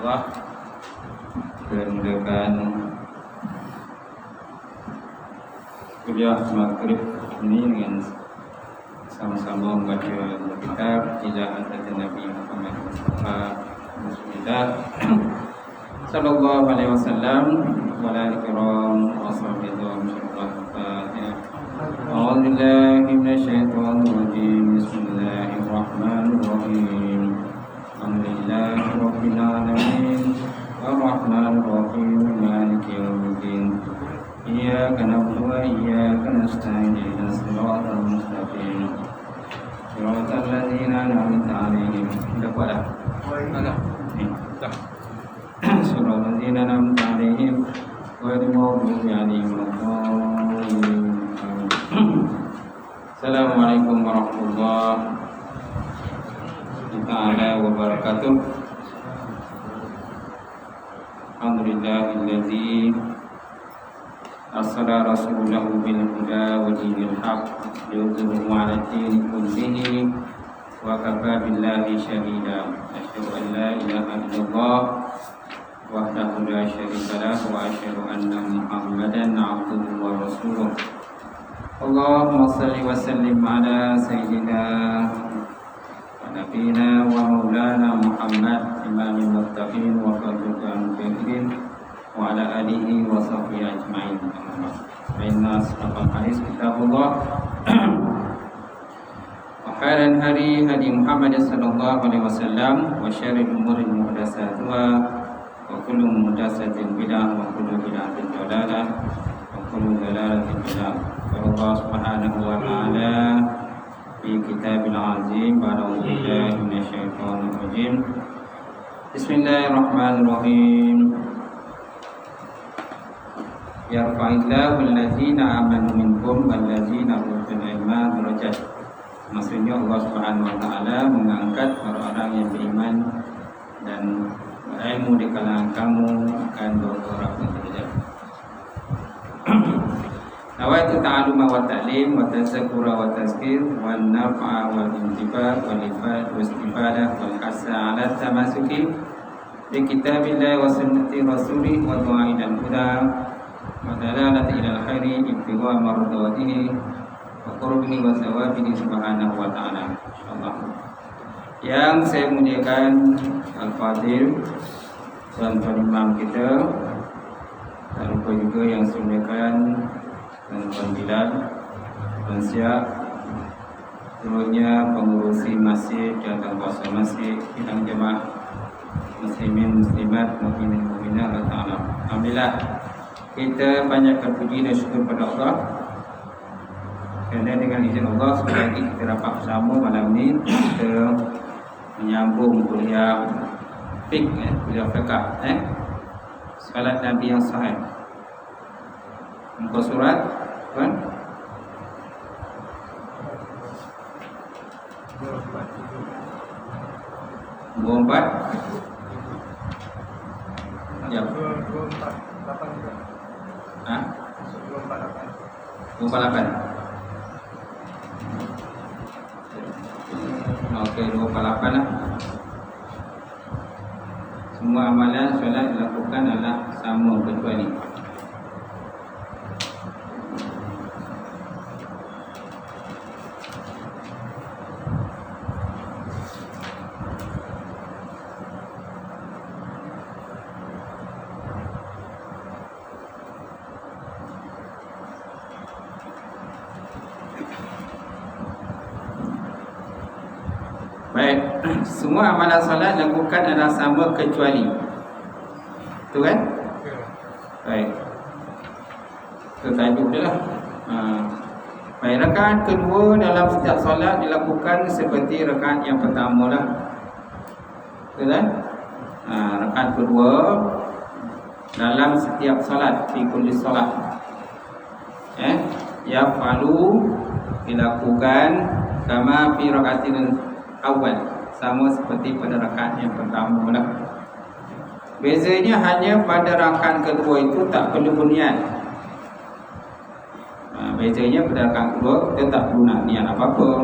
Allah mengadakan kuliah maghrib ini dengan sama-sama membaca kitab Hijrah Nabi Muhammad Mustafa Rasulullah sallallahu alaihi wasallam wa alihi kiram wassallallahu A'udzu billahi minasyaitonir rajim. Bismillahirrahmanirrahim. Alhamdulillahirabbil alamin. Arrahmanir rahim. Maliki yaumiddin. Iyyaka na'budu wa iyyaka nasta'in. Ihdinas siratal mustaqim. Siratal ladzina an'amta 'alaihim. Dapat dah? Ada. Siratal ladzina an'amta 'alaihim ghairil maghdubi 'alaihim waladdallin. Assalamualaikum warahmatullahi wabarakatuh. Alhamdulillahilladzi arsala rasulahu bil huda wa dinil haqq liyudhhirahu 'ala dini kullihi wa kafa billahi shahida. Asyhadu an la ilaha illallah wahdahu la syarika lah wa asyhadu anna Muhammadan 'abduhu wa rasuluh. Allahumma salli wa sallim ala sayyidina wa nabiyina wa maulana Muhammad imamil muttaqin wa qadrul muttaqin wa ala alihi wa sahbihi ajma'in. Inna asrafal hadis kitabullah wa khairal hadi hadi Muhammad sallallahu alaihi wasallam wa syarril umuri muhdatsatuha wa kullu muhdatsatin bid'ah wa kullu bid'atin dhalalah wa kullu dhalalatin finnar. Allah Subhanahu wa ta'ala fi kitabil azim ba'da billahi minasyaitonir rajim. Bismillahirrahmanirrahim. Yarfa'illahu allazina amanu minkum wallazina utul ilma darajat. Maksudnya Allah Subhanahu wa ta'ala mengangkat orang-orang yang beriman dan berilmu di kalangan kamu akan berorang derajat. Nawaitu ta'aluma wa ta'lim wa tazakura wa tazkir wa naf'a wa intifa wa ifad wa istifadah wa hasa ala tamasuki di kitabillah wa sunnati rasulih wa du'a ilal huda wa dalalati ilal khairi ibtigha mardatihi wa qurbihi wa thawabihi subhanahu wa ta'ala. InsyaAllah. Yang saya muliakan Al-Fadhil tuan-tuan imam kita, dan lupa juga yang saya muliakan Tuan Bilal, Tuan Siap, seluruhnya pengurusi masjid dan kuasa masjid, bidang jemaah muslimin muslimat, mukminin mukminat Allah Ta'ala. Alhamdulillah, kita banyakkan puji dan syukur pada Allah kerana dengan izin Allah sekali lagi kita dapat bersama malam ini. Kita menyambung kuliah fiqh, kuliah fiqh, salat Nabi yang sahih. Muka surat kan? 24 ya. 24 Okey, 28 lah. Semua amalan solat dilakukan adalah sama kecuali baik. Semua amalan salat lakukan adalah sama kecuali. Betul kan? Baik. Itu tajuk dia lah. Baik, rakaat kedua dalam setiap salat dilakukan seperti rakaat yang pertama lah. Betul kan? Rakaat kedua dalam setiap salat, fi kulli salat. Ya falu dilakukan kama fi rakaatin awal, sama seperti pada rakaat yang pertama lah. Bezanya hanya pada rakaat kedua itu tak perlu berniat. Bezanya pada rakaat kedua kita tak perlu nak niat apa-apa.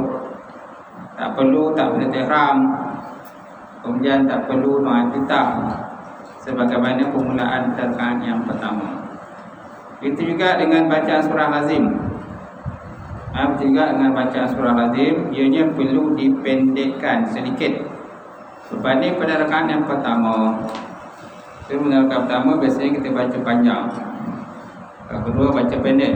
Tak perlu ihram. Kemudian tak perlu doa iftitah. sebagaimana permulaan rakaat yang pertama. Itu juga dengan bacaan surah lazim. Juga dengan bacaan surah lazim, ianya perlu dipendekkan sedikit berbanding pada rakaat yang pertama. Pada rakaat pertama biasanya kita baca panjang, rakaat kedua baca pendek.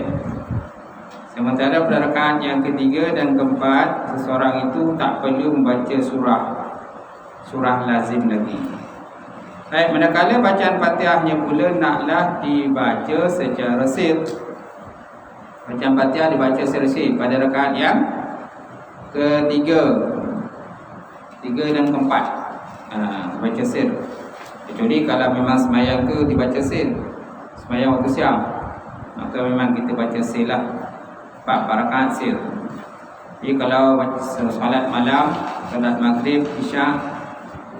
Sementara pada rakaat yang ketiga dan keempat, seseorang itu tak perlu membaca surah lazim lagi. Baik, manakala bacaan Fatihahnya pula naklah dibaca secara sir. Bacaan Fatihah dibaca secara sir pada rakaat yang ketiga dan keempat. Baca sir. Kecuali kalau memang semayang tu dibaca sir, semayang waktu siang, maka memang kita baca sir lah, 4 rakaat sir. Jadi kalau solat malam, solat maghrib, isyak,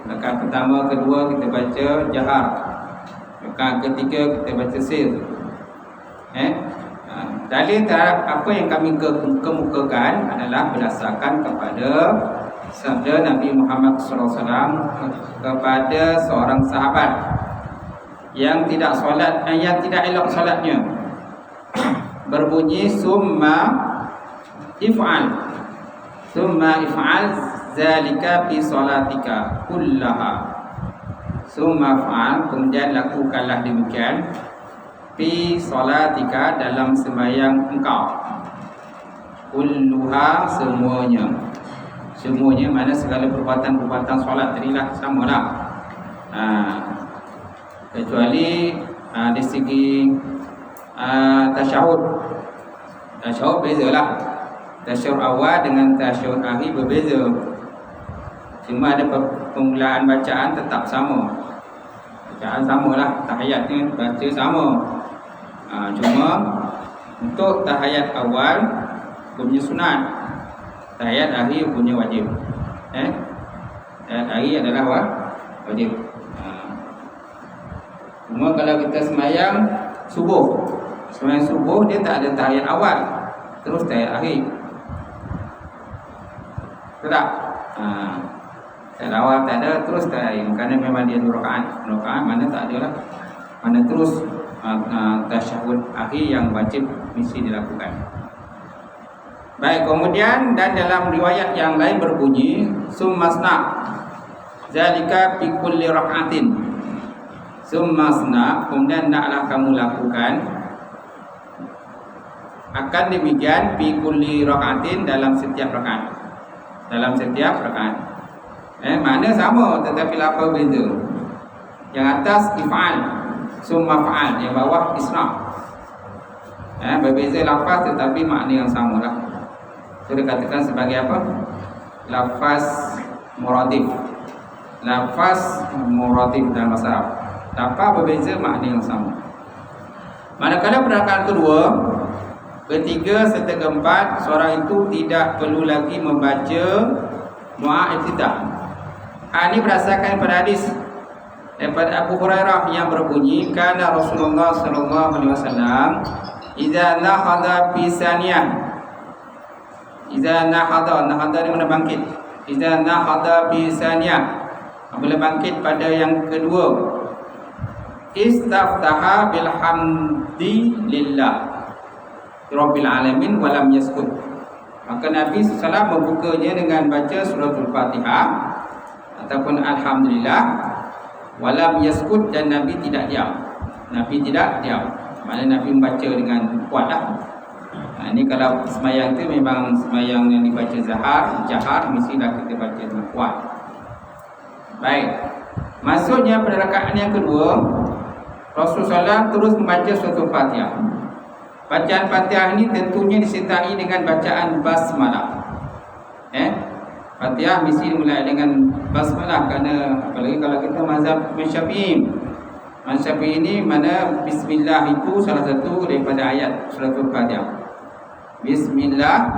rakaat pertama, kedua kita baca jahar, rakaat ketiga kita baca sir. Dalil terhadap apa yang kami kemukakan adalah berdasarkan kepada sabda Nabi Muhammad SAW kepada seorang sahabat yang tidak elok solatnya, berbunyi summa if'al zalika fi salatika kullaha. Summa fa'al, kemudian lakukanlah demikian, fi salatika, dalam sembahyang engkau, kulluha, semuanya mana segala perbuatan solat tadilah samalah. Kecuali dari segi tasyahud bezalah. Tasyahud awal dengan tasyahud akhir berbeza. Cuma ada permulaan bacaan tetap sama. Bacaan samalah, tahiyatnya baca sama. Cuma untuk tahiyat awal punya sunat, tahiyat akhir punya wajib. Tahiyat akhir adalah wajib. Cuma kalau kita semayang subuh dia tak ada tahiyat awal terus tahiyat akhir. Tak? Tahiyat awal tak ada terus tahiyat, kerana memang dia 2 rakaat mana tak ada lah, mana terus tasyahud akhir yang wajib mesti dilakukan. Baik, kemudian dan dalam riwayat yang lain berbunyi summasna zalika fi kulli rak'atin. Summasna, kemudian naklah kamu lakukan akan demikian fi kulli rak'atin, dalam setiap rakaat. Mana sama tetapi lafaz beza. Yang atas if'al, summa fa'al, yang bawah isra. Berbeza lafaz tetapi makna yang samalah. Itu dikatakan sebagai apa? Lafaz muradif. Lafaz muradif dalam bahasa Arab. Lafaz berbeza, makna yang sama. Manakala pada rakaat kedua, ketiga serta keempat, seorang itu tidak perlu lagi membaca doa iftitah. Ini berdasarkan pada hadis daripada Abu Hurairah yang berbunyi, kana Rasulullah sallallahu alaihi wasallam idza nahada fi saniyah, idza nahada ni mana bangkit, idza nahada fi saniyah, apabila bangkit pada yang kedua, istaftaha bilhamdilillah rabbil alamin wa lam yaskut. Maka Nabi SAW membukanya dengan baca suratul Fatihah ataupun alhamdulillah, walam yaskut, dan Nabi tidak diam. Maknanya Nabi membaca dengan kuatlah. Ini kalau semayang itu memang semayang yang dibaca jahar, mestilah kita baca dengan kuat. Baik, maksudnya pada rakaat yang kedua, Rasulullah SAW terus membaca suratul Fatihah. Bacaan Fatihah ini tentunya disertai dengan bacaan basmalah. Fatihah mesti dimulai dengan basmalah, kerana apalagi kalau kita mazhab Syafi'i. Mazhab Syafi'i ini mana bismillah itu salah satu daripada ayat suratul Fatihah. Bismillah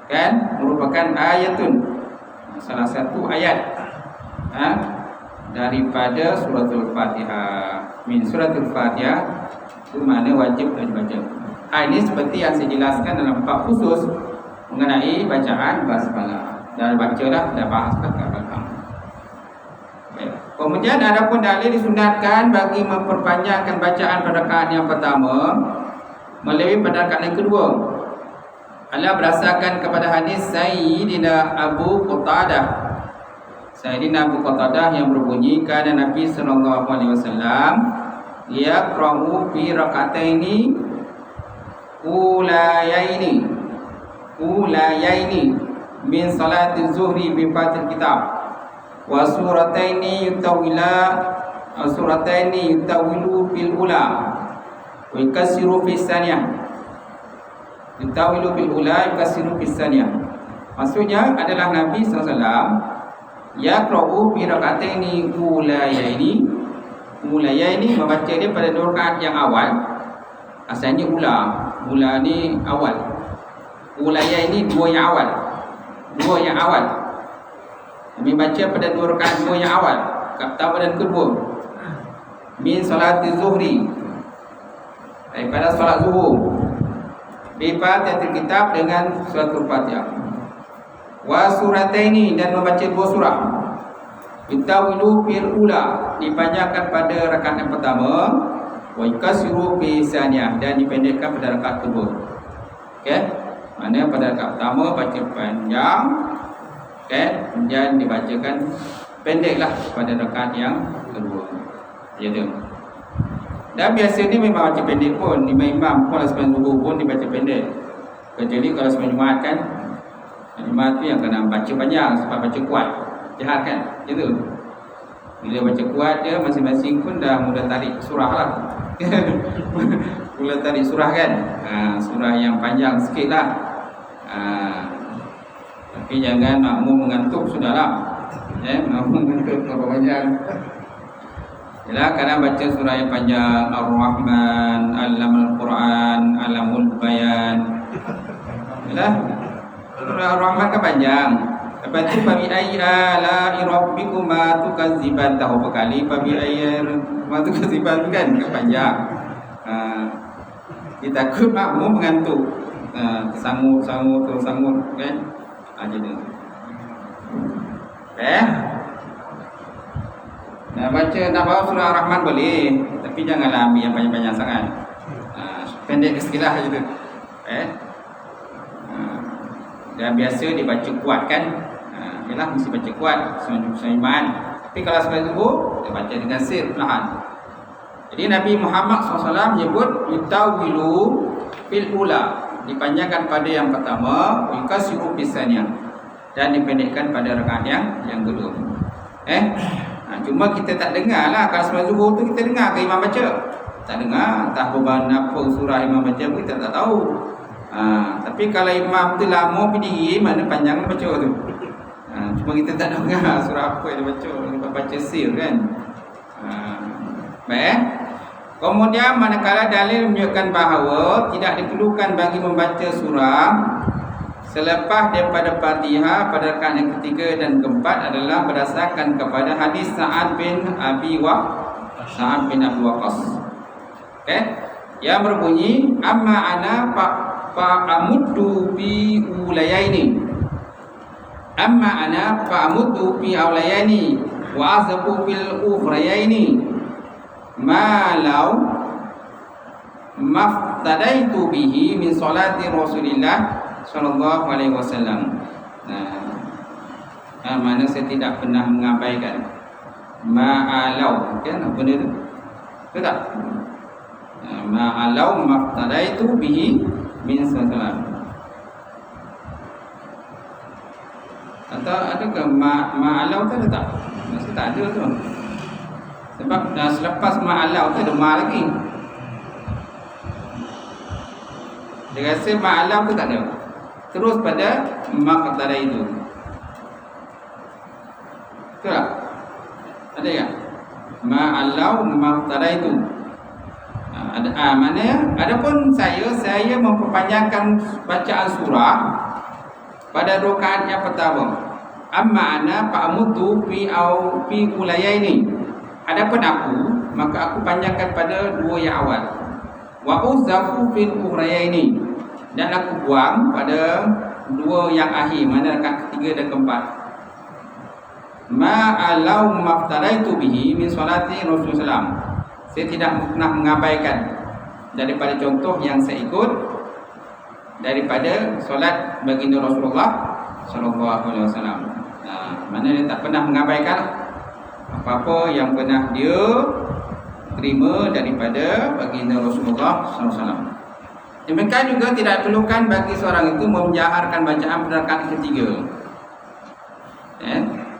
kan merupakan ayatun, salah satu ayat daripada suratul Fatihah. Min suratul Fatihah itu mana wajib dibaca. Ini seperti yang saya jelaskan dalam bab khusus mengenai bacaan basmalah. Dah baca dah bahas kat belakang. Baik. Kemudian ada pun dalil disunatkan bagi memperpanjangkan bacaan pada rakaat yang pertama melebihi pada rakaat yang kedua. Adalah berdasarkan kepada hadis Sayyidina Abu Qatadah. Sayyidina Abu Qatadah yang berbunyi kana Nabi sallallahu alaihi wasallam yaqra'u fi rak'ataini ulayaini min salati zuhri bi fatil kitab wa surataini yutawilu fil ula wa yakasiru fis saniyah. Yutawilu fil ula yakasiru fis saniyah. Maksudnya adalah Nabi SAW yaqra'u fi rak'ataini ulayaini membaca dia pada dua rakaat yang awal. Asalnya ula ni awal. Ulayaini dua yang awal. Kami baca pada dua rakaat dua yang awal, pertama dan kedua. Min salati zuhri, daripada salat zuhur. Bi Fatihatil kitab dengan suratul Fatihah. Wa surataini, dan membaca dua surah. Yutawilu fil ula, dipanjangkan pada rakaat yang pertama. Wa yakasiru fi saniyah, dan dipendekkan pada rakaat kedua. Okey, mana pada rakaat pertama baca panjang, kemudian dibacakan pendeklah pada rakaat yang kedua. Ya dah. Dan biasanya memang baca pendek pun, imam pun sembang zuhur pun dibaca pendek. Kecuali kalau sembang Jumaat kan, Jumaat tu yang kena baca panjang sebab baca kuat. Jahat kan? Gitu. Bila baca kuat dia masing-masing pun dah mula tarik surah lah. Mula tarik surah kan? Surah yang panjang sikit lah. Tapi jangan makmum mengantuk, sudahlah. Makmum mengantuk berapa panjang. Yalah, kadang baca surah yang panjang, Ar-Rahman, Allamul Quran, Alamul Bayan. Yalah, surah Ar-Rahman kan panjang. Lepas tu fabi ayyi ala'i rabbikuma tukadziban, tahu berkali fabi ayyi ma tukadziban kan panjang. Kita takut makmum mengantuk. Sangut kan? Jadi. Nak bawa surah Ar-Rahman boleh, tapi janganlah ambil yang panjang-panjang sangat. Pendek sekilah gitu. Dan biasa dibaca kuat kan? Yalah, mesti baca kuat semua iman. Tapi kalau sebab zuhur, dia baca dengan sir perlahan. Jadi Nabi Muhammad SAW menyebut yutawilu fil ula, dipanjangkan pada yang pertama, yakasiru fis saniyah, dan dipendekkan pada rakaat yang kedua. Cuma kita tak dengar lah. Kalau sebelum zuhur tu kita dengar ke imam baca? Tak dengar. Tak apa surah imam baca pun kita tak tahu. Tapi kalau imam tu lama pergi, mana panjang baca tu. Cuma kita tak dengar surah apa yang dia baca. Dia baca sir kan. Baik. Kemudian manakala dalil menunjukkan bahawa tidak diperlukan bagi membaca surah selepas daripada Fatihah pada rakaat yang ketiga dan keempat adalah berdasarkan kepada hadis Sa'ad bin Abi Waqqas. Yang berbunyi amma ana fa'amuddu fi ulayaini. Amma ana fa'amuddu fi ulayaini wa azqu fil ukhrayaini. Ma law maftadaitu bihi min salati Rasulillah sallallahu alaihi wasallam. Mana saya tidak pernah mengabaikan ma'alau, kan apa dia tu? Betul tak? Ma'alau maftadaitu bihi min sallallahu. Atau adakah ma'alau tu ada tak? Masih tak ada tu. Sebab selepas ma'alau tu ada ma' lagi. Dia rasa ma'alau tu tak ada. Terus pada maqtada itu. Betul tak? Ada tak? Ma'alau maqtada itu. Mana? Adapun saya memperpanjangkan bacaan surah pada rakaat yang pertama. Amma ana fa'amuddu fi ulayaini. Adapun aku, maka aku panjangkan pada dua yang awal. Wa uzafu fil ukhrayaini, dan aku buang pada dua yang akhir, mana rakaat ketiga dan keempat. ma'alau maftaraitu bihi min salati Rasulullah. Saya tidak pernah mengabaikan daripada contoh yang saya ikut daripada solat baginda Rasulullah sallallahu alaihi wasallam. Mana dia tak pernah mengabaikan apa-apa yang pernah dia terima daripada baginda Rasulullah sallallahu alaihi wasallam. Demikian juga tidak perlukan bagi seorang itu menjaharkan bacaan pada rakaat ketiga.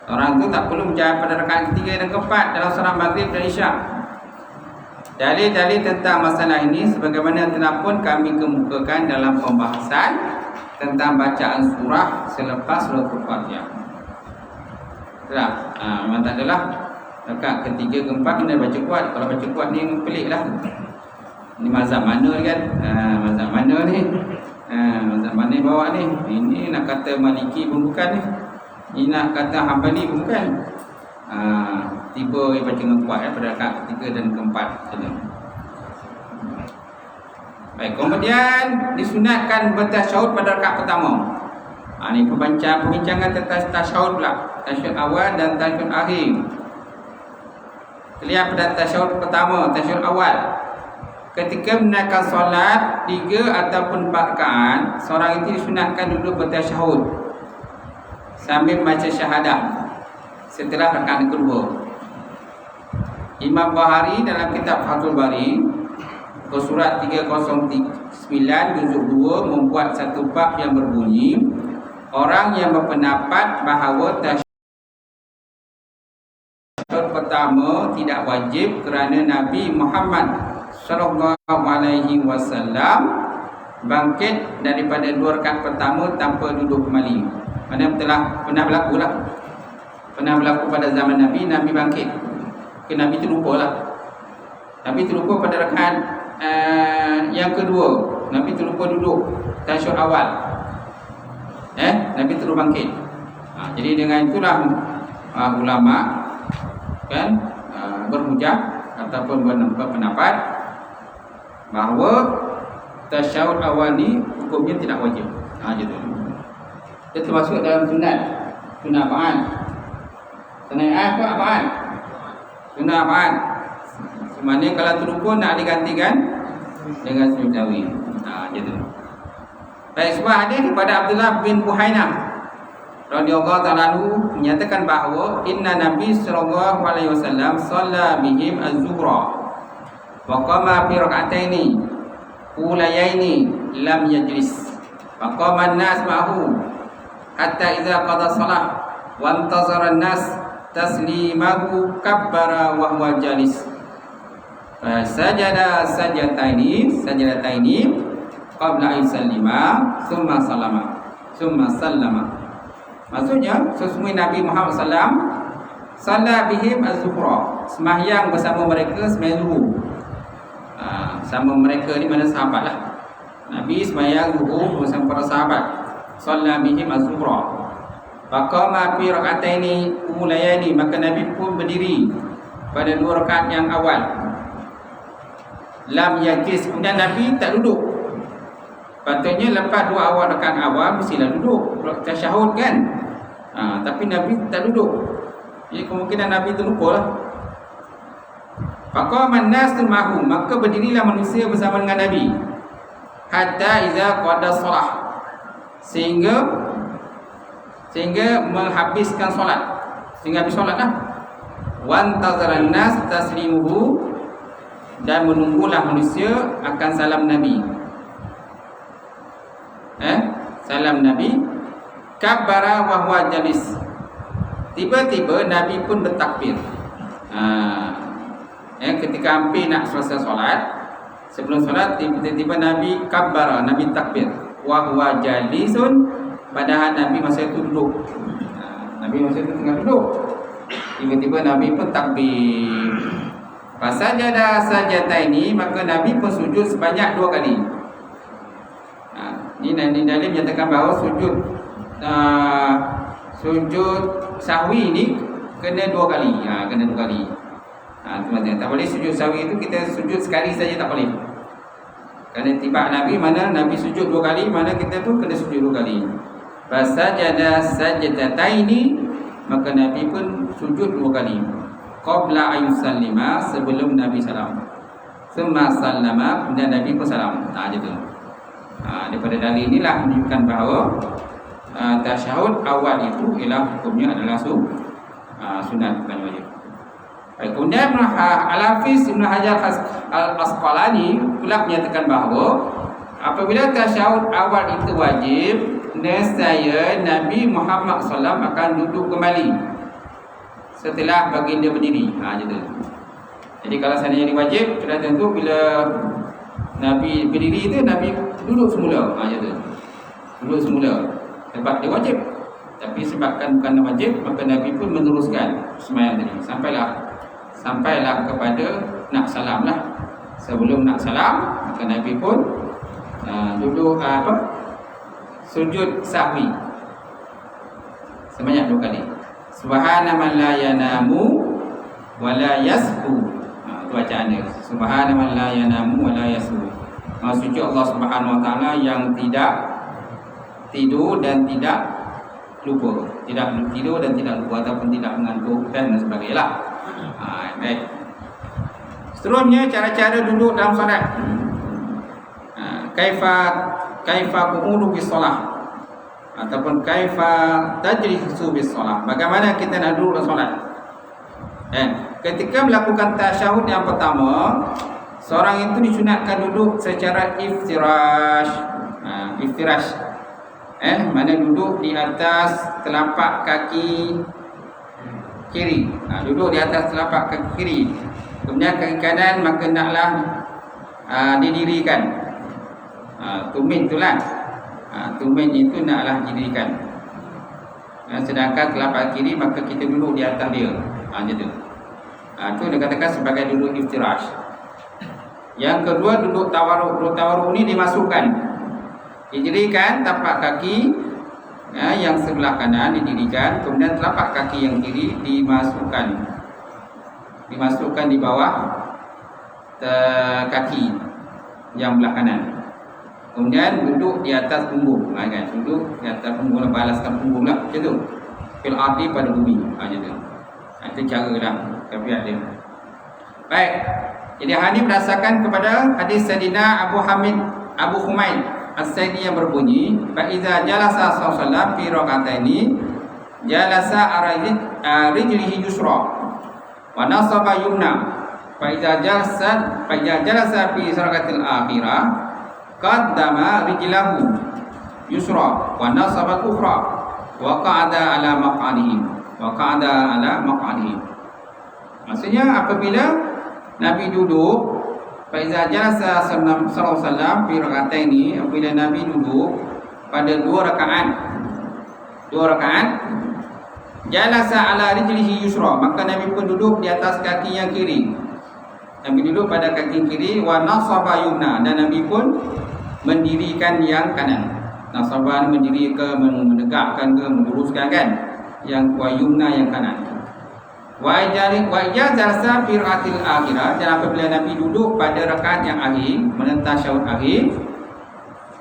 Orang itu tak perlu menjaharkan pada rakaat ketiga dan keempat dalam solat maghrib dan isyak. Dalil-dalil tentang masalah ini sebagaimana telah pun kami kemukakan dalam pembahasan tentang bacaan surah selepas suratul Fatihah. Memang tak adalah rakaat ketiga keempat kena baca kuat. Kalau baca kuat ni pelik lah. Ini mazhab mana kan? Mazhab mana ni? Mazhab mana bawa ni? Ini nak kata Maliki pun bukan ni. Ini nak kata Hambali pun bukan. Tiba baca dengan kuat pada rakaat ketiga dan keempat saja. Baik, kemudian disunatkan bertasyahud pada rakaat pertama. Ini perbincangan tentang tasyahud pula. Tasyahud awal dan tasyahud akhir. Lihat pada tasyahud pertama, tasyahud awal. Ketika menunaikan solat 3 ataupun 4 rakaat, seorang itu disunatkan duduk bertasyahud sambil membaca syahadah setelah rakaat kedua. Imam Bukhari dalam kitab Fathul Bari surat 309 juzuk 2 membuat satu bab yang berbunyi, orang yang berpendapat bahawa tasyahud pertama tidak wajib kerana Nabi Muhammad sallallahu alaihi wasallam bangkit daripada 2 rakaat pertama tanpa duduk kembali. Mana pernah berlaku lah. Pernah berlaku pada zaman Nabi bangkit. Nabi terlupa lah. Nabi terlupa pada rakaat yang kedua. Nabi terlupa duduk tasyahud awal. Nabi terus bangkit. Jadi dengan itulah ulama kan berhujah ataupun berpendapat bahawa tasyahud awal ni hukumnya tidak wajib. Gitu. Dia termasuk dalam sunat apaan? Sunat apaan? Sunat apaan? Sebenarnya kalau terlupa nak digantikan dengan sunnawi. Gitu. Baik, sebuah hadis daripada Abdullah bin Buhainah radhiyallahu ta'ala anhu menyatakan bahawa inna Nabi sallallahu alaihi wasallam shalla bihim az-zuhra wa qama fi rak'ataini ulayaini lam yajlis wa qama an-nas ma'ahu hatta idza qada shalah wa intazara an-nas taslimahu kabbara wa huwa jalis sajada sajataini qabla an yusallima summa sallama. Maksudnya sesungguhnya Nabi Muhammad sallam salla bihim az-zuhra, sembahyang bersama mereka sembahyang zuhur. Sama mereka ni mana sahabat lah. Nabi sembahyang zuhur bersama para sahabat. Salla bihim az-zuhra. Faqama fi rak'ataini ulayani, maka Nabi pun berdiri pada 2 rakaat yang awal. Lam yajlis, kemudian Nabi tak duduk. Patutnya lepas 2 awal rakaat awal mestilah duduk tasyahud kan. Tapi Nabi tak duduk. Jadi kemungkinan Nabi terlupa lah. Faqama an-nas ma'hum, maka berdirilah manusia bersama dengan Nabi. Hatta iza qada shalah, sehingga menghabiskan solat. Sehingga habis solatlah. Wan tazaran nas taslimuhu, dan menunggulah manusia akan salam Nabi. Salam Nabi. Kabbara wa huwa jalis, tiba-tiba Nabi pun bertakbir. Ketika hampir nak selesai solat, sebelum solat tiba-tiba Nabi kabbara, Nabi takbir. Wa huwa jalisun, padahal Nabi masa itu duduk. Nabi masa itu tengah duduk. Tiba-tiba Nabi pun takbir. Fasajada sajataini, maka Nabi pun sujud sebanyak 2 kali. Ini dalil menyatakan bahawa sujud sahwi ni kena 2 kali. Kena 2 kali. Tak boleh sujud sahwi itu kita sujud sekali saja, tak boleh. Kerana tiba Nabi, mana Nabi sujud 2 kali, mana kita pun kena sujud 2 kali. Fasajada sajadataini, maka Nabi pun sujud 2 kali. Qabla ayusallima, sebelum Nabi salam. Summa sallama, kemudian Nabi pun salam. Gitu. Daripada dalil inilah menunjukkan bahawa tasyahud awal itu ialah hukumnya adalah sunat, bukan wajib. Baik, kemudian Al-Hafiz Ibn Hajar Al-Asqalani pula menyatakan bahawa apabila tasyahud awal itu wajib, nescaya Nabi Muhammad SAW akan duduk kembali setelah baginda berdiri. Gitu. Jadi kalau seandainya ini wajib, sudah tentu bila Nabi berdiri itu Nabi duduk semula. Gitu. Duduk semula. Sebab dia wajib. Tapi sebabkan bukan wajib, maka Nabi pun meneruskan sembahyang tadi. Sampailah kepada nak salam lah. Sebelum nak salam, maka Nabi pun duduk sujud sahwi sebanyak 2 kali. Subhana man la yanamu wa la yasbu. Itu bacaan dia. Subhana man la yanamu wa la yasbu. Maksudnya Allah Subhanahu wa taala yang tidak tidur dan tidak lupa. Tidak tidur dan tidak lupa ataupun tidak mengantuk dan sebagainya. Baik. Seterusnya cara-cara duduk dalam solat. Kaifa qu'udu bis solah ataupun kaifa tajlisu bis solah. Bagaimana kita nak duduk dalam solat? Ketika melakukan tasyahud yang pertama, seorang itu disunatkan duduk secara iftirash. Iftirash. Mana duduk di atas telapak kaki kiri. Duduk di atas telapak kaki kiri. Kemudian kaki kanan maka naklah didirikan. Tumit itulah. Tumit itu naklah didirikan. Sedangkan telapak kiri maka kita duduk di atas dia. Macam tu. Itu dikatakan sebagai duduk iftirash. Yang kedua duduk tawarruk. Duduk tawarruk ni dimasukkan. Didirikan tapak kaki yang sebelah kanan didirikan, kemudian telapak kaki yang kiri dimasukkan di bawah kaki yang belah kanan. Kemudian duduk di atas punggung, kan? Duduk di atas punggung, balaskan punggung lah, macam tu. Fil ardi, pada bumi, macam tu. Itu cara lah kafiat dia. Baik. Jadi hadis berdasarkan kepada hadis Sayyidina Abu Humaid As-Saidi yang berbunyi, fa iza jalasa sallallahu fi rak'ataini jalasa rijlihi yusra wa nasaba yumna, fa iza jalasa fi rak'atil akhirah qaddama rijlahu yusra wa nasaba ukhra wa qa'ada ala maq'adihi. Maksudnya apabila Nabi duduk, Faiza jalasa sallallahu alaihi wasallam fi rak'ataini, apabila Nabi duduk pada 2 rakaat. Jalasa ala rijlihi yusra, maka Nabi pun duduk di atas kaki yang kiri. Nabi duduk pada kaki kiri, wa nasaba yumna, dan Nabi pun mendirikan yang kanan. Nasaba mendiri ke, menegakkan ke, meluruskan kan. Yang wa yumna yang kanan. Wa jalasa fi rak'atil akhirah, dan apabila Nabi duduk pada rakaat yang akhir, menentang tasyahud akhir,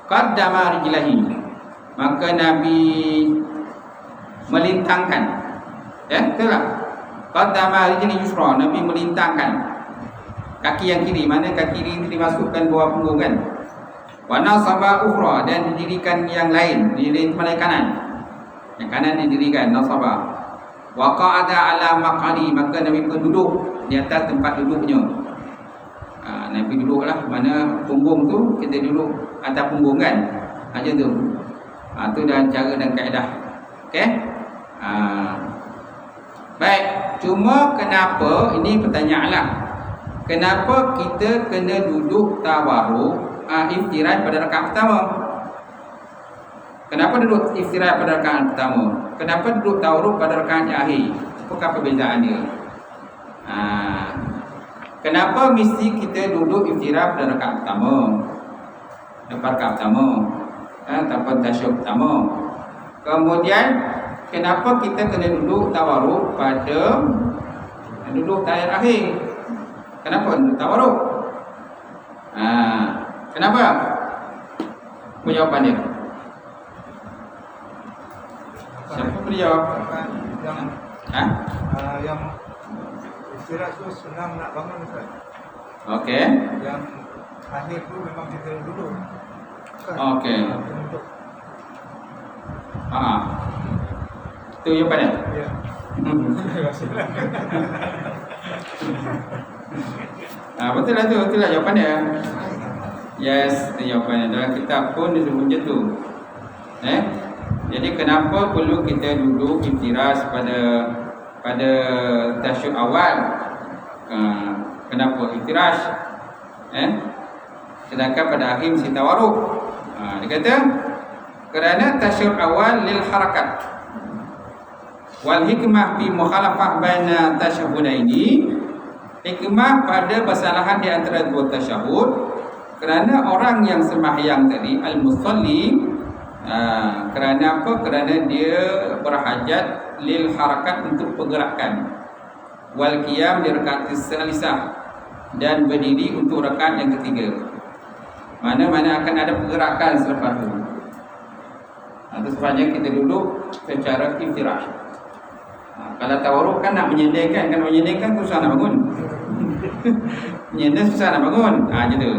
qaddama rijlahi, maka Nabi melintangkan, betul tak? Qaddama rijli yusra, Nabi melintangkan kaki yang kiri, mana kaki kiri itu dimasukkan bawah punggung kan. Wa nasaba ukhra, dan didirikan yang lain, didirikan mana kanan. Yang kanan didirikan nasaba. Wa qa'ada ala maq'adi, maka Nabi pun duduk di atas tempat duduknya. Nabi duduklah, mana punggung tu kita duduk atas punggung kan. Macam tu. Tu dan cara dan kaedah. Okey? Baik, cuma kenapa, ini pertanyaanlah. Kenapa kita kena duduk tawarruk iftirash pada rakaat pertama? Kenapa duduk iftirash pada rakaat pertama? Kenapa duduk tawarruk pada rakaat yang akhir? Apakah perbezaan dia? Kenapa mesti kita duduk iftirash pada rakaat pertama? Rakaat pertama, ataupun tasyahud pertama. Kemudian kenapa kita kena duduk tawarruk pada duduk tahiyat akhir? Kenapa duduk tawarruk? Kenapa? Jawapan dia. Siapa boleh jawab? Yang istirahat tu senang nak bangun Ustaz. Okey. Yang akhir tu memang kita duduk. Okey. Tu jawapannya? Ya. Betul lah jawapannya. Yes, itu jawapannya. Dalam kitab pun disebut macam tu. Jadi kenapa perlu kita duduk iftirash pada tasyahud awal? Kenapa iftirash? Sedangkan pada akhir mesti tawarruk. Dia kata kerana tasyahud awal lil harakat wal hikmah fi mukhalafah baina tasyahudaini. Hikmah pada persalahan di antara dua tasyahud kerana orang yang sembahyang tadi al-musalli, kerana apa? Kerana dia berhajat lil harakat untuk pergerakan, wal qiyam di rakaat salisah, dan berdiri untuk rakaat yang ketiga. Mana-mana akan ada pergerakan selepas itu. Itu sebabnya kita duduk secara iftirash. Kalau tawarruk kan nak menyendingkan, kan menyendingkan susah nak bangun. Menyending susah nak bangun. Gitu.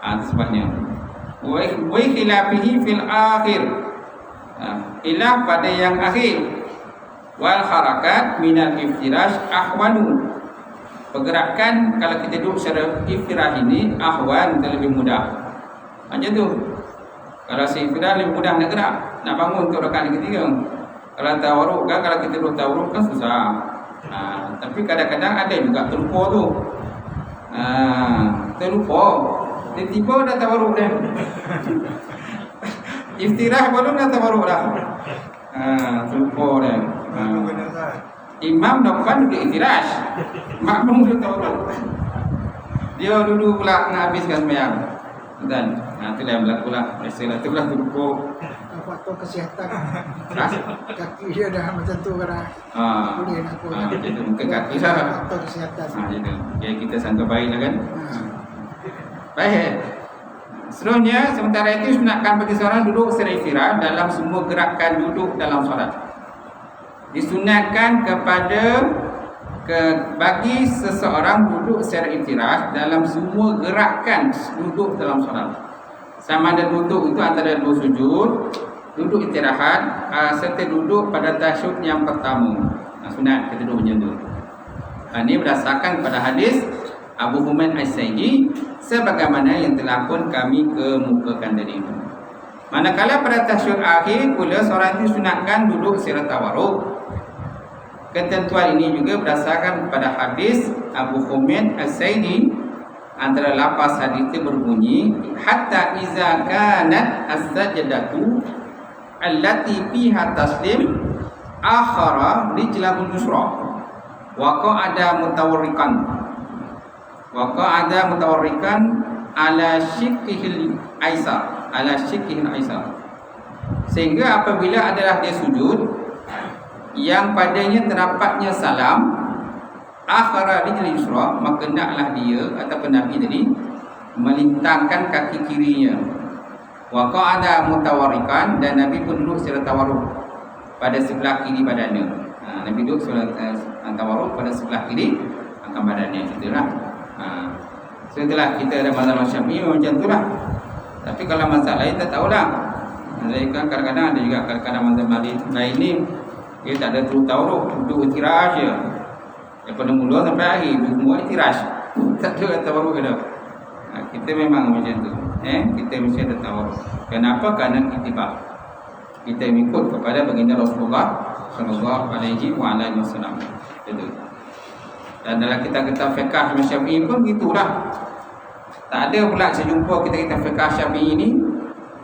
Itu sebabnya. Wa khilafihi fil akhir. Khilaf pada yang akhir. Wal harakat minal iftirash ahwanu. Pergerakan kalau kita duduk secara iftirash ini ahwan, lebih mudah. Macam tu. Kalau iftirash lebih mudah nak gerak, nak bangun untuk rakaat yang ketiga. Kalau tawarruk kan, kalau kita duduk tawarruk kan susah. Tapi kadang-kadang ada juga terlupa tu. Terlupa. Tiba-tiba dah tawarruk dah. Iftirash baru dah tawarruk dah. Terlupa dah. Imam depan duduk iftirash, makmum duduk tawarruk. Dia duduk pula nak habiskan sembahyang. Dan itulah yang berlaku lah. Biasalah itulah terlupa. Faktor kesihatan. Kaki dia dah macam tu kan. Boleh nak pun. Jadi mungkin kaki lah. Faktor kesihatan. Jadi ya, kita sangka baiklah kan. Baik. Seterusnya, sementara itu sunatkan bagi seorang duduk secara istirahat dalam semua gerakan duduk dalam solat. Disunatkan bagi seseorang duduk secara istirahat dalam semua gerakan duduk dalam solat. Sama ada duduk itu antara dua sujud, duduk istirahat, serta duduk pada tasyahud yang pertama. Sunat kita duduk macam tu. Ini berdasarkan pada hadis Abu Humaid As-Sa'idi sebagaimana yang telah pun kami kemukakan tadi. Manakala pada tasyahud akhir pula seorang itu sunatkan duduk secara tawarruk. Ketentuan ini juga berdasarkan pada hadis Abu Humaid As-Sa'idi. Antara lafaz hadis itu berbunyi hatta iza kanat as-sajdatu allati fiha taslim akhara rijlahu yusra wa qa'ada mutawarrikan ala shiqqihil aisar, sehingga apabila adalah dia sujud yang padanya terdapatnya salam akhara rijli yusra, maka naklah dia ataupun Nabi tadi melintangkan kaki kirinya. Wa qa'ada mutawarrikan, dan Nabi pun duduk secara tawarruk pada sebelah kiri badannya. Nabi duduk secara tawarruk pada sebelah kiri akan badannya. Itulah. Setelah kita ada mazhab Syafi'i macam itulah. Tapi kalau mazhab lain tak tahulah. Mereka kadang-kadang ada juga kadang-kadang mazhab lain ni dia tak ada terus tawarruk, duduk istirahat je. Daripada mula sampai akhir semua iftirash. Tak ada tawarruk ke dah. Kita memang macam tu. Kita mesti ada tawarruk. Kenapa? Kerana kita mengikut kepada baginda Rasulullah sallallahu alaihi wasallam. Itu. Dan dalam kitab-kitab fiqh Syafi'i pun gitulah. Tak ada pula saya jumpa kitab-kitab fiqh Syafi'i ni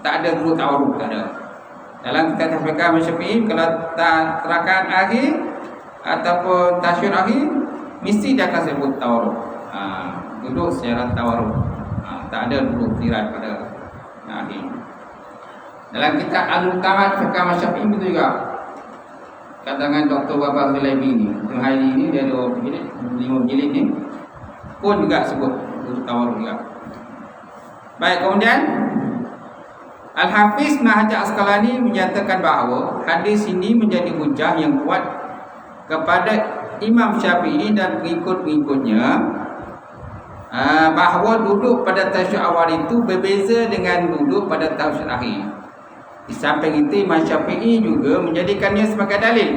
tak ada dulu tawarruk, tak ada. Dalam kitab fiqh Syafi'i kalau rakaat akhir ataupun tasyahud akhir mesti dia akan sebut tawarruk. Duduk secara tawarruk. Tak ada duduk tirat pada akhir. Dalam kitab Al-Muqamat Fiqh Syafi'i itu juga. Katakan Dr. Wahab Zulaibi ni, hari ini dia ada 5 jilid ni pun juga sebut duduk tawarruk juga. Baik, kemudian Al-Hafiz Ibn Hajar Asqalani menyatakan bahawa hadis ini menjadi hujah yang kuat kepada Imam Syafi'i dan pengikut-pengikutnya bahawa duduk pada tasyahud awal itu berbeza dengan duduk pada tasyahud akhir. Di samping itu Imam Syafi'i juga menjadikannya sebagai dalil.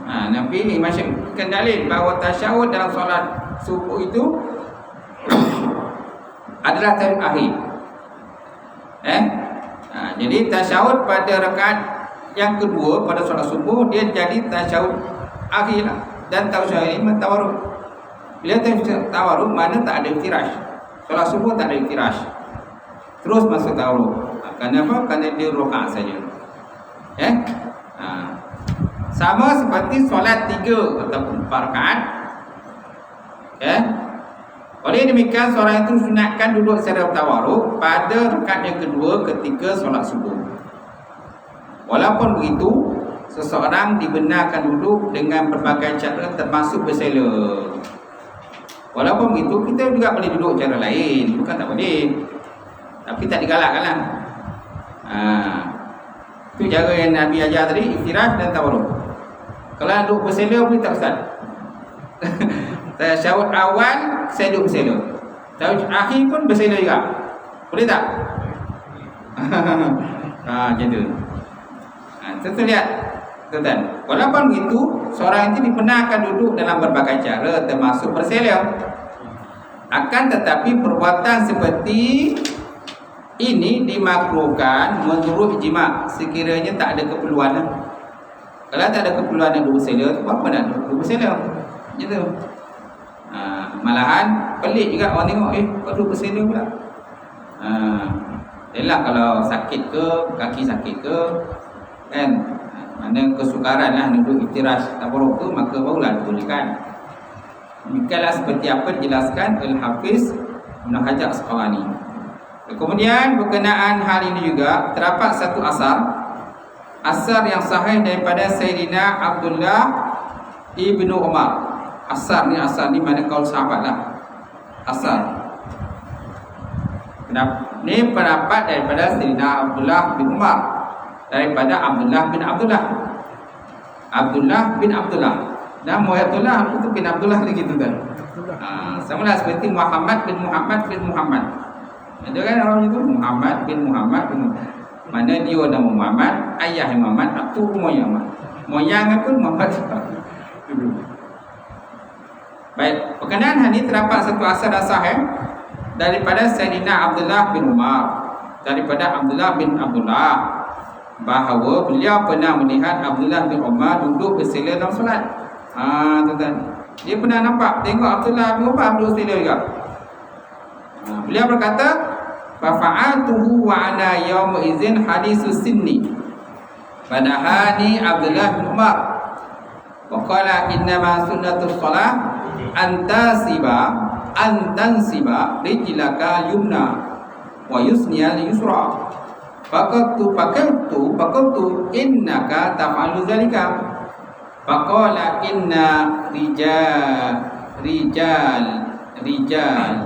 Nabi Imam Syafi'i kan dalil bahawa tasyahud dalam solat subuh itu adalah tasyahud akhir. Jadi tasyahud pada rakaat yang kedua pada solat subuh dia jadi tasyahud akhir lah. Dan tasyahud ini tawarruk. Bila tawarruk mana tak ada iftirash. Solat subuh tak ada iftirash. Terus masuk tawarruk. Kenapa? Kerana dia rakaat saja. Sama seperti solat 3 ataupun 4 rakaat. Oleh demikian seorang itu sunatkan duduk secara tawarruk pada rakaat yang kedua ketika solat subuh. Walaupun begitu, seseorang dibenarkan duduk dengan berbagai cara termasuk bersela. Walaupun begitu, kita juga boleh duduk cara lain, bukan tak boleh. Tapi tak digalakkanlah. Itu cara yang Nabi ajar tadi, iftirash dan tawarruk. Kalau duduk bersela boleh tak ustaz? Tasyahud awal saya duduk bersela. Tasyahud akhir pun bersela juga. Boleh tak? Macam tu. Tentu lihat tuan-tuan. Walaupun begitu, seorang itu dibenarkan duduk dalam berbagai cara termasuk bersela. Akan tetapi perbuatan seperti ini dimakruhkan menurut ijma' sekiranya tak ada keperluan. Kalau tak ada keperluan nak duduk bersela, apa nak duduk bersela? Gitu. Malahan pelik juga orang tengok, kau duduk bersela pula. Yalah kalau sakit ke, kaki sakit ke, kan, mana kesukaran lah duduk iftirash tawarruk tu, maka barulah dibolehkan. Demikianlah seperti apa dijelaskan Al-Hafiz Ibn Hajar Asqalani. Kemudian berkenaan hal ini juga terdapat satu asar yang sahih daripada Sayyidina Abdullah Ibnu Umar. Asar ni mana kaul sahabat lah. Asar ni pendapat daripada Sayyidina Abdullah bin Umar, daripada Abdullah bin Abdullah. Abdullah bin Abdullah. Dan Abdullah itu bin Abdullah lagi tu kan. Sama lah seperti Muhammad bin Muhammad bin Muhammad. Ada kan orang itu Muhammad bin Muhammad bin Muhammad. Mana dia nama Muhammad, ayah Muhammad, atu moyang. Moyang pun Muhammad. Baik, berkenaan hal ini terdapat satu asar dan sahih daripada Sayyidina Abdullah bin Umar, daripada Abdullah bin Abdullah, bahawa beliau pernah melihat Abdullah bin Umar duduk bersela dalam solat. Tuan-tuan, dia pernah nampak tengok Abdullah bin Umar duduk bersela juga. Beliau berkata, fa'altuhu wa ana yawma idzin hadisus sinni. Padahani Abdullah bin Umar wa qala innama sunnatus shalah antansiba rijlaka yumna wa yusniya yusra. Faqultu innaka taf'alu dzalika. Faqala inna rijal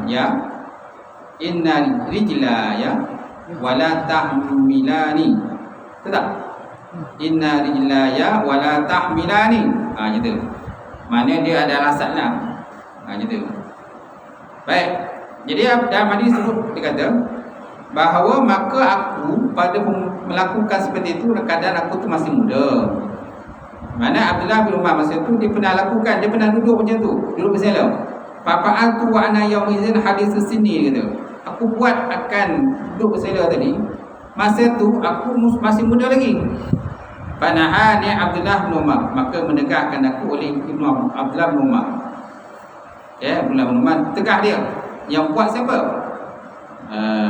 ya inna rijla ya wala tahmilani. Betul? Inna rijla ya wala tahmilani. Gitu. Mana dia ada alasan lah. Gitu. Baik. Jadi dalam hadis tersebut dikata bahawa maka aku pada melakukan seperti itu kadang aku tu masih muda. Mana Abdullah bin Umar masa itu dia pernah lakukan, dia pernah duduk macam tu, duduk bersela. Fa'altu wa ana yaumizin hadis sini gitu. Aku buat akan duduk bersela tadi. Masa tu aku masih muda lagi. Panahani Abdullah bin Umar, maka menegakkan aku oleh Abdullah bin Umar. Abdullah bin Umar tegak dia. Yang buat siapa?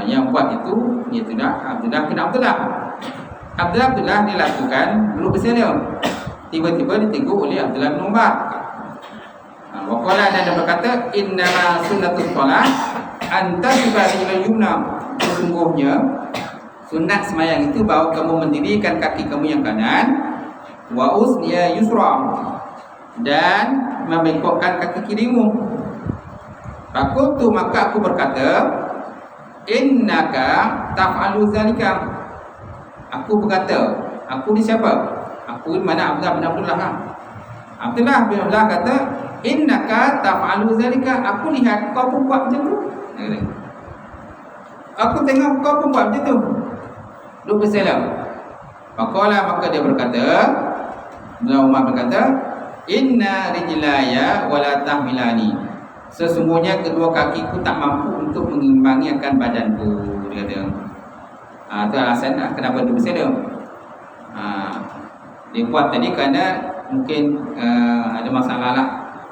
Yang buat itu iaitu Abdullah bin Abdullah. Abdullah dia lakukan duduk bersela. Tiba-tiba ditegur oleh Abdullah bin Umar. Waqala dan dia berkata innama sunnatus shalah anta tibari yumna. Sesungguhnya sunat semayang itu bahawa kamu mendirikan kaki kamu yang kanan wa usniya yusra dan membengkokkan kaki kirimu. Fakultu maka aku berkata innaka taf'alu dzalika. Aku berkata, aku ni siapa? Aku mana Abdullah bin Abdullah lah. Abdullah bin Abdullah kata, innaka taf'alu zalika, aku lihat kau pun buat macam tu. Aku tengok kau pun buat macam tu. Lu bersalam. Maka dia berkata, Umar berkata, inna rijlaya wala tahmilani, sesungguhnya kedua kakiku tak mampu untuk mengimbangi akan badanku, dia kata. Itu alasan kenapa dia bersalam. Dia buat tadi kerana mungkin ada masalah lah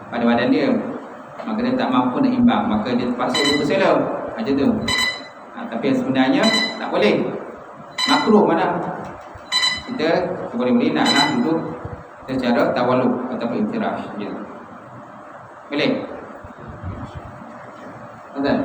pada badan dia, maka dia tak mampu nak imbang, maka dia terpaksa dia bersalam macam tu. Tapi sebenarnya tak boleh, makruh mana kita boleh naklah duduk secara tawaluk ataupun iftirash je. Boleh? Betul?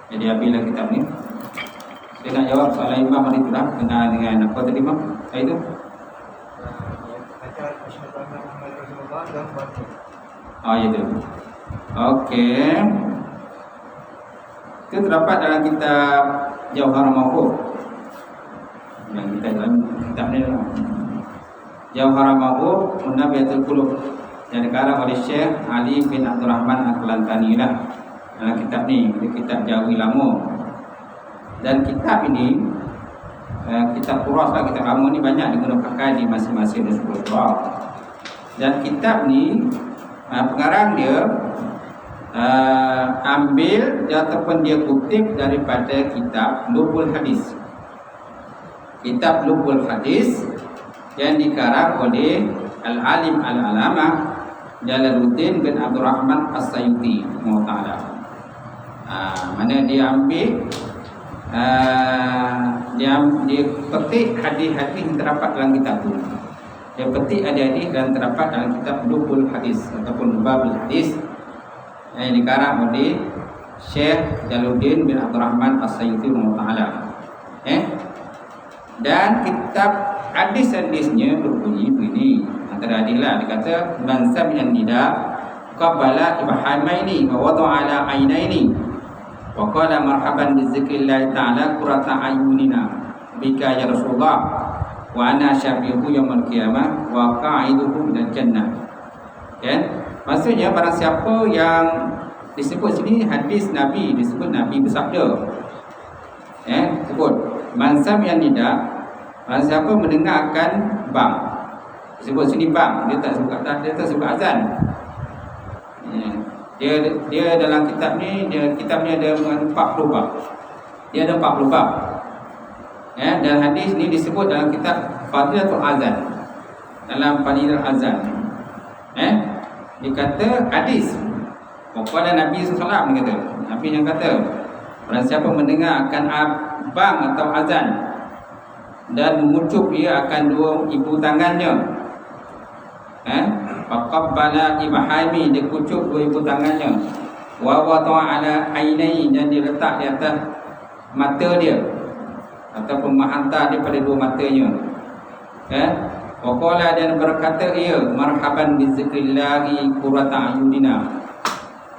Jadi habislah kitab ni. Saya nak jawab soalan Imam hari tu dah. Dengan apa tadi Imam? Saya tu? baca asyhadu anna Muhammadar Rasulullah dan baca. Oh itu. Okey. Itu terdapat dalam kitab Jauhar Mahfuz. Yang kita dalam kitab ni lah. Jauhar Mahfuz Munabiyatul Qulub yang dikarang oleh Syekh Ali bin Abdul Rahman Al-Kelantani lah. Dalam kitab ni, kitab Jawi Lama. Dan kitab ini kitab Quras lah, kitab lama ni banyak digunakan di masing-masing Rasulullah Quras. Dan kitab ni pengarang dia ambil ataupun dia kutip daripada kitab Lubul Hadis. Kitab Lubul Hadis yang dikarang oleh Al-Alim Al-Alamah Jalaluddin bin Abdul Rahman As-Sayuti Mu'ta'ala. Mana dia ambil dia petik hadis-hadis yang terdapat dalam kitab tu. Dia petik hadis-hadis dan terdapat dalam kitab Lubul Hadis ataupun Babul Hadis yang dikarang oleh Syekh Jalaluddin bin Abdul Rahman As-Sayuti Mu'ta'ala. Dan kitab hadis-hadisnya berbunyi begini. Antara hadislah dia kata man sami'an nida qabala ibhamaini wa wada'a ala ainaini wa qala marhaban bi dzikrillah ta'ala qurrata ayunina bika ya Rasulullah wa ana syafi'u yaumil qiyamah wa qa'iduhu minal jannah. Kan? Maksudnya barang siapa yang disebut sini hadis Nabi, disebut Nabi bersabda. Sebut man sami'an nida, barang siapa mendengarkan bang. Disebut sini bang, dia tak sebut kata, dia tak sebut azan. Dia dalam kitab ni, kitabnya ada 40 bab. Dia ada 40 bab. Dan hadis ni disebut dalam kitab Fadilatul Azan. Dalam Fadilatul Azan. Dia kata hadis. Pokoknya Nabi SAW dia kata. Nabi yang kata, barang siapa mendengarkan bang atau azan dan mengucup ia akan dua ibu tangannya. Faqabbala ibhami, dia kucuk dua ibu tangannya. Wa wada'a ala ainai, dan dia letak di atas mata dia ataupun menghantar daripada dua matanya. Waqala, dan berkata ia marhaban bi zikrillahi qurrata ayunina.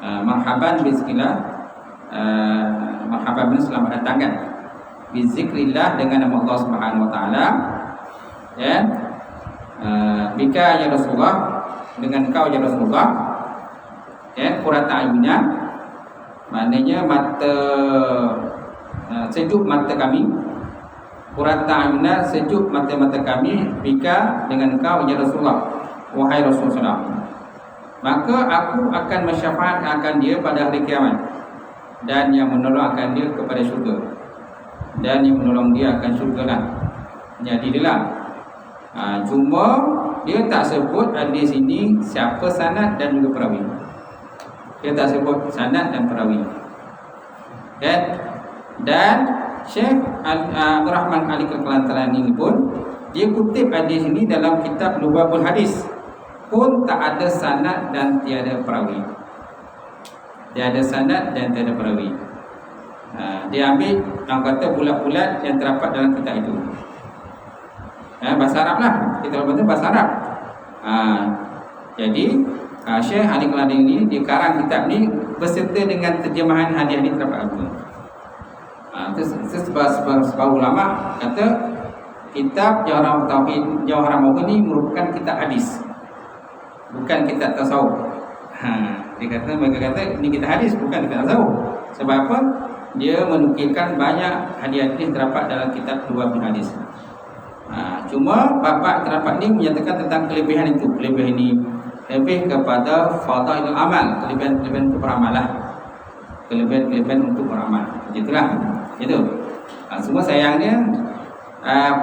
Marhaban bi zikrillah, marhaban bin selamat datang kan. Bi zikrillah, dengan nama Allah Subhanahu wa taala. Bika ya Rasulullah, dengan kau ya Rasulullah. Qurrata ayunina, maknanya mata sejuk mata kami. Qurrata ayunina, sejuk mata-mata kami. Bika, dengan kau ya Rasulullah, wahai Rasulullah. Maka aku akan mensyafaat akan dia pada hari kiamat, dan yang menolong akan dia kepada syurga, dan yang menolong dia akan syurga lah. Jadi dia lah. Cuma dia tak sebut di sini siapa sanad dan juga perawi. Dia tak sebut sanad dan perawi. Dan Syekh Abdul Rahman Al-Kelantani ini pun dia kutip hadis ini dalam kitab Lubabul Hadis, pun tak ada sanad dan tiada perawi. Tiada sanad dan tiada perawi. Dia ambil orang kata bulat-bulat yang terdapat dalam kitab itu. Bahasa Arab lah. Kita baca bahasa Arab. Jadi Syekh Ali Kelantani ini dia karang kitab ni berserta dengan terjemahan hadis ini terdapat apa. Sebab ulama kata kitab Jauhar Tauhid, Jauhar Mahfuz ni merupakan kitab hadis, bukan kitab tasawuf. Dia kata, mereka kata ini kitab hadis, bukan kitab tasawuf. Sebab apa? Dia menukilkan banyak hadis-hadis terdapat dalam kitab Lubabul Hadis. Cuma bab terdapat ni menyatakan tentang kelebihan itu. Kelebihan ini lebih kepada fadailul amal, kelebihan untuk beramal lah. Kelebihan untuk beramal. Begitulah. Itu. Semua sayangnya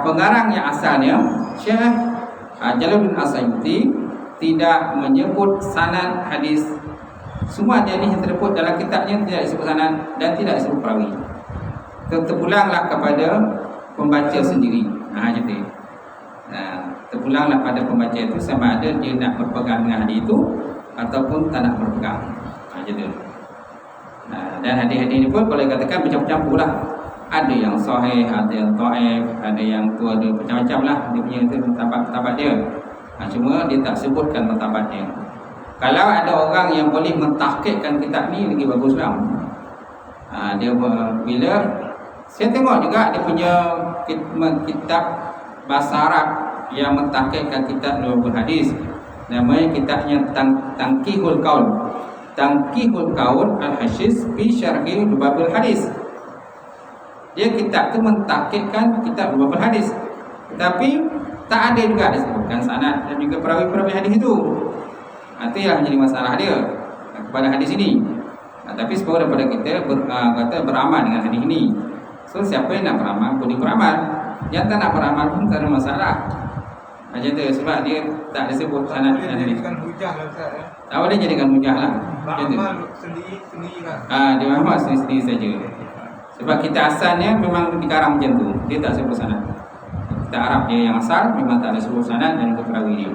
pengarang yang asalnya Syekh Jalaluddin As-Sayuti tidak menyebut sanad hadis. Semua hadis yang terdapat dalam kitabnya tidak disebut sanad dan tidak disebut perawi. Terpulanglah kepada pembaca sendiri. Jadi terpulanglah pada pembaca itu sama ada dia nak berpegang dengan hadis itu ataupun tak nak berpegang. Jadi dan hadis-hadis ini pun kalau dikatakan bercampur-campur lah. Ada yang sahih, ada yang dhaif, ada yang tu, ada macam-macam lah dia punya itu tabat dia. Cuma dia tak sebutkan martabatnya. Kalau ada orang yang boleh mentahqiqkan kitab ni, lagi baguslah. Dia bila saya tengok juga dia punya kitab bahasa Arab yang mentahqiqkan kitab Ulumul Hadis. Namanya kitabnya Tanqihul Qaul. Tanqihul Qaul Al-Hashish fi Syarhi Lubabul Hadis. Dia kitab tu mentahqiqkan kitab Lubabul Hadis. Tapi tak ada juga disebutkan sanad dan juga perawi-perawi hadis itu. Itu yang menjadi masalah dia kepada hadis ini. Tapi sebahagian daripada kita kata beramal dengan hadis ini. So siapa yang nak beramal boleh beramal. Yang tak nak beramal pun tak ada masalah. Macam tu, sebab dia tak disebut sanad dan hadis. Jadikan hujah lah Ustaz ya. Tak boleh jadikan hujah lah. Beramal sendiri-sendiri lah. Dia beramal sendiri-sendiri saja. Sebab kita asalnya memang dikarang macam tu. Dia tak sebut sanad. Kita Arab dia yang asal memang tak ada sebut sanad dan perawi dia.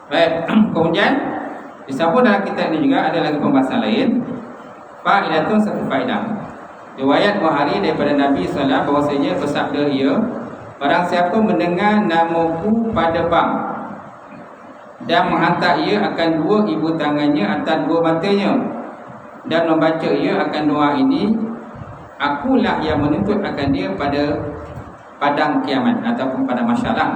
Baik, kemudian disambung dalam kitab ini juga ada lagi pembahasan lain. Faedatun, satu faedah. Riwayat Bukhari daripada Nabi SAW bahwasanya bersabda ia, barang siapa mendengar namaku pada bank dan menghantar ia akan dua ibu tangannya atas dua matanya dan membaca ia akan doa ini, akulah yang menuntut akan dia pada padang kiamat ataupun pada masyarakat.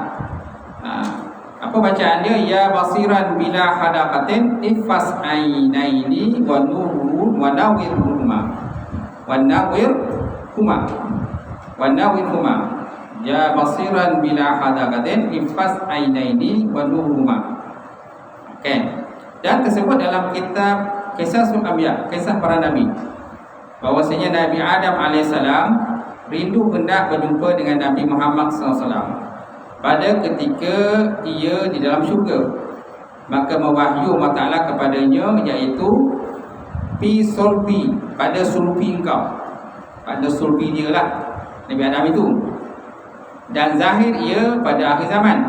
Apa bacaan dia? Ya basiran bila hadaqatin ifas ainaini wa nuru wa nawir huma wa nawir huma wa nawir huma. Ya basiran bila hadaqatin ifas ainaini wa nuru huma. Okey. Dan tersebut dalam kitab Qisasul Anbiya, kisah para nabi, bahwasanya Nabi Adam alaihissalam rindu hendak berjumpa dengan Nabi Muhammad SAW pada ketika ia di dalam syurga. Maka mewahyu Allah Ta'ala kepadanya, iaitu Fi sulbi, pada sulbi engkau, pada sulbi dia lah Nabi Adam itu, dan zahir ia pada akhir zaman.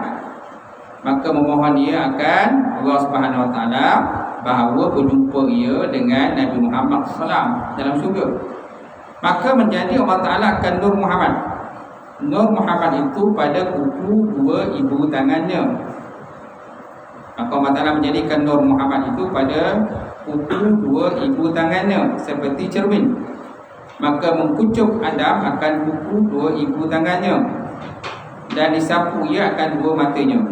Maka memohon ia akan Allah Subhanahu Wa Ta'ala bahawa berjumpa ia dengan Nabi Muhammad SAW dalam syurga. Maka menjadi Allah Ta'ala akan Nur Muhammad. Nur Muhammad itu pada kuku dua ibu tangannya. Maka Allah Ta'ala menjadikan Nur Muhammad itu pada kuku dua ibu tangannya seperti cermin. Maka mengkucuk Adam akan kuku dua ibu tangannya dan disapu ia akan dua matanya.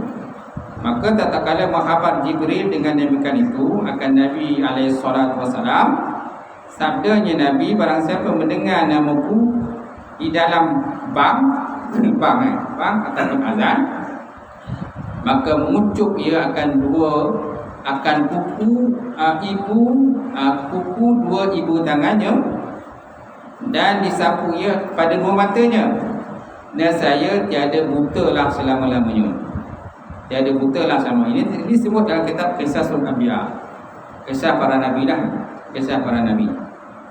Maka tatkala Muhammad Jibril dengan demikian itu akan Nabi SAW, sabdanya Nabi, barang siapa mendengar namaku di dalam bang ataupun azan, maka mengucup ia akan kuku dua ibu tangannya dan disapu ia pada dua matanya, dan saya tiada buta lah selama-lamanya. Tiada buta lah selama ini. Ini disebut dalam kitab Qisasul Anbiya, kisah para nabi lah, kisah para nabi.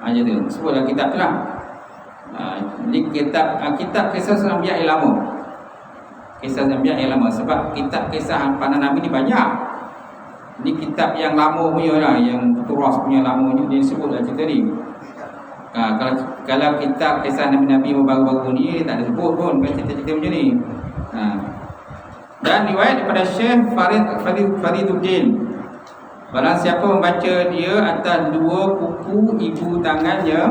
Aja tu sebut dalam kitab tu lah. Ini kitab Qisasul Anbiya yang lama. Kisah Anbiya yang lama, sebab kitab kisah para nabi ni banyak. Ini kitab yang lama punya lah, yang turas punya lamanya dia sebut dalam cerita ni. Kalau kitab kisah nabi-nabi baru-baru ni tak ada sebut pun cerita-cerita macam ni. Dan riwayat daripada Syekh Fariduddin, barang siapa membaca dia atas dua kuku ibu tangannya,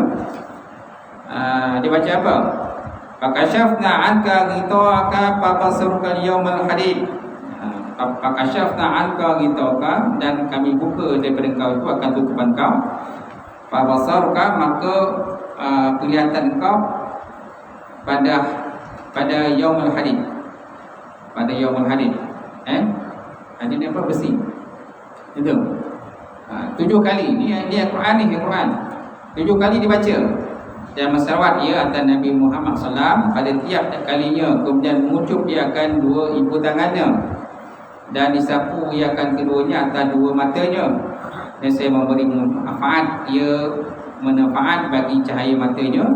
dia baca apa? Fakashafna anka ghita'aka fabassaruka al-yawmal hadid. Fakashafna anka ghita'aka, dan kami buka daripada engkau itu akan tutupan kau. Fabassaruka, maka kelihatan engkau pada yaumul hadid. Pada yaumul hadid. Hadid ni apa? Besi. Itu. 7 kali. Ini Al-Quran ni, Al-Quran. 7 kali dibaca. Dan masyarakat ia atas Nabi Muhammad SAW pada tiap kalinya. Kemudian mengucup dia akan dua ibu tangannya dan disapu ia akan keduanya atas dua matanya. Dan saya memberi manfaat, ia manfaat bagi cahaya matanya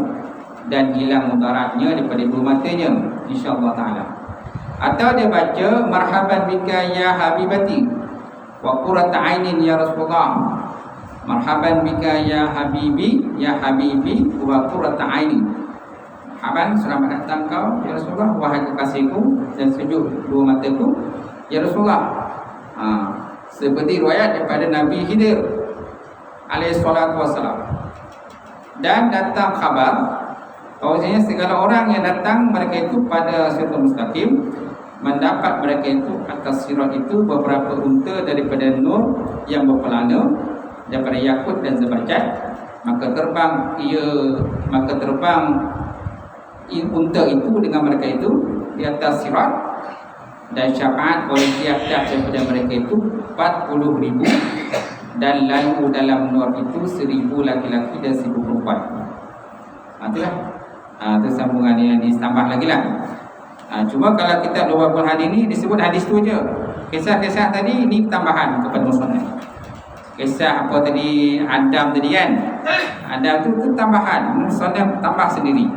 dan hilang mudaratnya daripada dua matanya, insya-Allah taala. Atau dia baca marhaban bika ya habibati wa qurrata ainin ya Rasulullah. Marhaban bika ya habibi wa qurrata aini. Marhaban, selamat datang kau ya Rasulullah, wahai kekasihku dan sejuk dua mataku. ya Rasulullah. Seperti riwayat daripada Nabi Khidir alaihi salatu wassalam. Dan datang khabar bahwasanya segala orang yang datang mereka itu pada siratal mustaqim mendapat mereka itu atas sirat itu beberapa unta daripada nur yang berpelana daripada yakut dan zabarjad. Maka terbang unta itu dengan mereka itu di atas sirat, dan syafaat oleh tiap-tiap daripada mereka itu 40,000, dan lalu dalam nur itu 1,000 laki-laki dan 1,000 perempuan. Itulah. Itu sambungan yang ditambah lagi lah. Cuma kalau kita 20 hadis ni disebut hadis tu je. Kisah-kisah tadi ni tambahan kepada musnad. Kisah apa tadi Adam tadi kan? Adam tu tambahan, musnad tambah sendiri.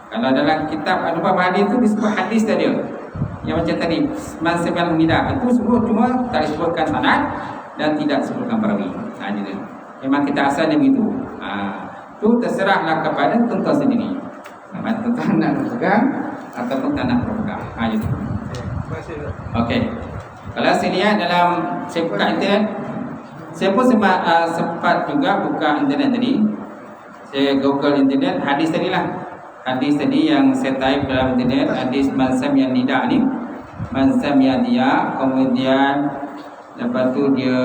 Kalau dalam kitab ada hadis tu disebut hadis tadi. Yang macam tadi mansib al-Humidah itu sebut cuma tak disebutkan sanad dan tidak disebutkan perawi. Gitu. Memang kita asalnya begitu. Tu terserahlah kepada tuan-tuan sendiri. Sama tuan-tuan nak berpegang ataupun tak nak berpegang. Gitu. Okey. Kalau saya lihat dalam saya buka internet, saya pun sempat juga buka internet tadi. Saya Google internet hadis tadi lah. Hadis tadi yang saya type dalam internet, hadis mansam yang nida ni, mansam yang dia, kemudian lepas tu dia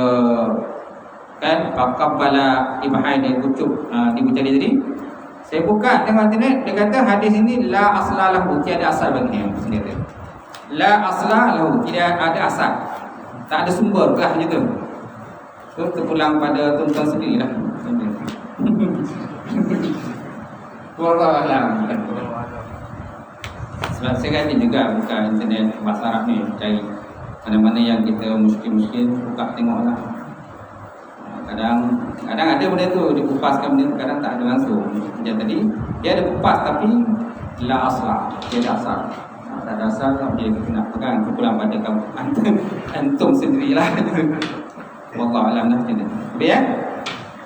kan faqabbala ibhai dia ucup dibaca tadi. Saya buka dalam internet, dia kata hadis ini la asla lahu, tiada asal baginya. Dia kata la asla lahu, tidak ada asal, tak ada sumber lah gitu. So terpulang pada tuan-tuan sendirilah. Wallahualam. Sebab saya kata juga buka internet bahasa Arab ni, cari mana-mana yang kita muskil-muskil buka tengoklah. Kadang ada benda tu dikupaskan benda tu, kadang tak ada langsung. Macam tadi dia ada kupas tapi la asla, dia ada asal. Tak ada asal tak boleh kita nak pegang, terpulang pada kamu antum sendirilah. Wallahualam macam ni. Baik ya.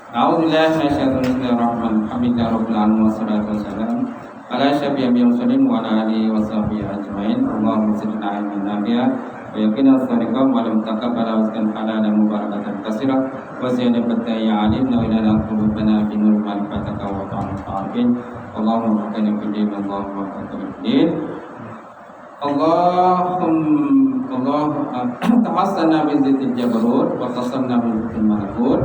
A'udzubillahi minasyaitonir rajim. Alhamdulillahirabbil alamin wassalatu wassalamu ala asyrafil mursalin wa ala alihi washabihi ajmain. Allahumma salli ala nabiyyina wa yaqina as-sadiqam wa lam taqabbal rizqan halalan mubarakatan katsira wa ziyadatan ya alim wa inna qulubana bi nur ma'rifataka wa ta'arifin. Allahumma qina fi din, Allahumma qina fi din. Allahumma tamassana bi zitil jabarut wa tasanna bi zitil malakut.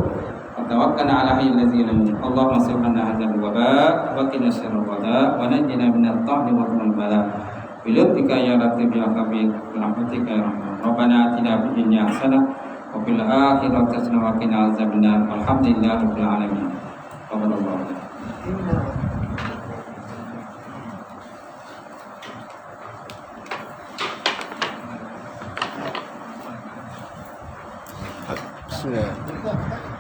Tawakkalna ala hayyil ladzi la yamut. Allahumma subhana hadzal waba wa qina syarral wada wa najjina minat tahni wa minal bala. Bi lutfika ya latif ya khabir, bi rahmatika ya rahman. Rabbana atina fid dunya hasanah wa fil akhirati hasanah wa qina azabannar. Walhamdulillahirabbil alamin. Wallahu Bismillah.